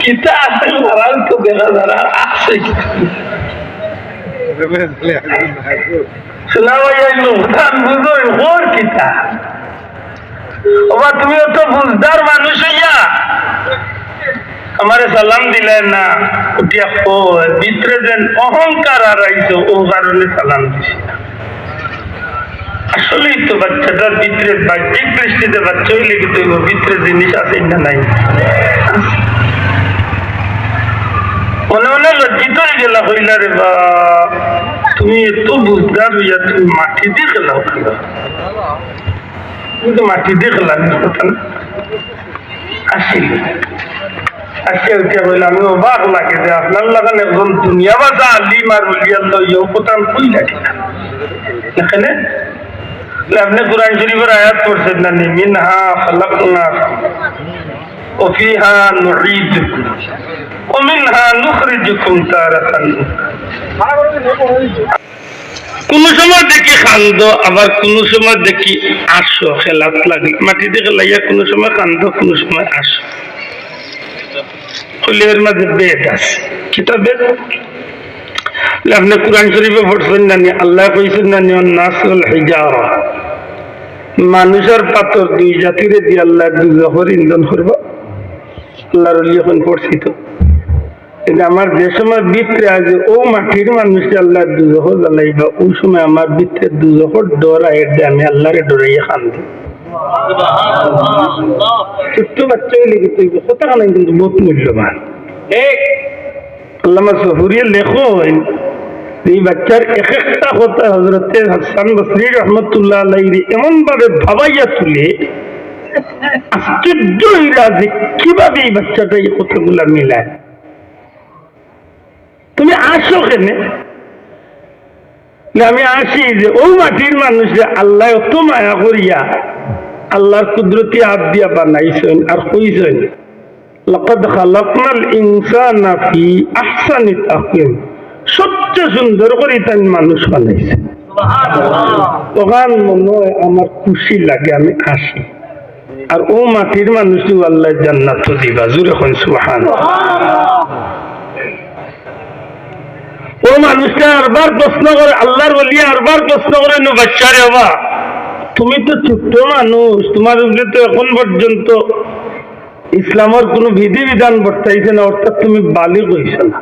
কিতা আছে হারাল তো দেখা যারা আছে শোনা ভাইয়াইলো ধান বুঝোই ওর কিতা ওবা তুমি তো বুঝদার মানুষ হইয়া আমারে সালাম দিলেন না উঠিয়া ভিতরে যেন অহংকার আর আইছো ও কারণে সালাম দিছি না আসলেই তো বাচ্চাটার ভিতরে বাহ্যিক দৃষ্টিতে বাচ্চা হইলে কিন্তু ভিতরে জিনিস আছে না নাই মনে মনে লজ্জিত হয়ে গেলা হইলা রে বা তুমি এত বুঝদার হইয়া তুমি মাটি দিয়ে খেলাও খেলা তুমি তো মাটি দিয়ে খেলা কথা না আসিল আসিয়া উঠিয়া বললাম আমি অবাক লাগে যে আপনার লাগান একজন দুনিয়া বাজা আলিম আর উলিয়াল্লাহ ইয়েও কথা কই লাগে না এখানে আপনি কুরআন শরীফের আয়াত পড়ছেন না মিনহা খালাকনাকুম ওয়া ফিহা নুঈদুকুম ওয়া মিনহা নুখরিজুকুম তারাতান কোন সময় দেখি কান্দ আবার কোন সময় দেখি আসো খেলাত লাগে মাটিতে খেলাইয়া কোন সময় কান্দ কোন সময় আসো কলিয়ার মাঝে বেদ আছে কিতা বেদ আপনি কুরআন শরীফে পড়ছেন না আল্লাহ কইছেন না নাসুল হিজারা মানুষের পাথর দুই জাতিরে দিয়ে আল্লাহ দুজখের ইন্ধন করব আল্লাহর ওলি এখন পড়ছি তো কিন্তু আমার যে সময় ভিতরে আছে ও মাটির মানুষকে আল্লাহ দুজখ জ্বালাইবা ওই সময় আমার ভিতরে দুজখর ডর আয়ের দিয়ে আমি আল্লাহরে ডরাইয়া কান্দি ছোট্ট বাচ্চা হইলে কিন্তু কথা কানে কিন্তু বহুত মূল্যবান আল্লামা সফুরিয়া লেখো এই বাচ্চার এক একটা কথা হযরতে হাসান বসরি রহমতুল্লাহ আলাইহি এমন ভাবে ভাবাইয়া তুলে আশ্চর্য হইরা যে কিভাবে এই বাচ্চাটা এই কথাগুলা মিলায় তুমি আসো কেনে আমি আসি যে ও মাটির মানুষে আল্লাহ অত মায়া করিয়া আল্লাহর কুদরতি হাত দিয়া বানাইছেন আর কইছেন লাকাদ খালাকনাল ইনসানা ফি আহসানি তাকওয়িম সবচেয়ে সুন্দর করে তাই মানুষ বানাইছে তখন মনে হয় আমার খুশি লাগে আমি আসি আর ও মাটির মানুষও আল্লাহ জান্নাত দিবা জোরে কন সুবহানাল্লাহ ও মানুষটা আরবার প্রশ্ন করে আল্লাহর ওলি আরবার প্রশ্ন করে নো বাচ্চারে বাবা তুমি তো ছোট্ট মানুষ তোমার উপরে তো এখন পর্যন্ত ইসলামের কোনো বিধিবিধান বর্তাইছে না অর্থাৎ তুমি বালিগ হইছ না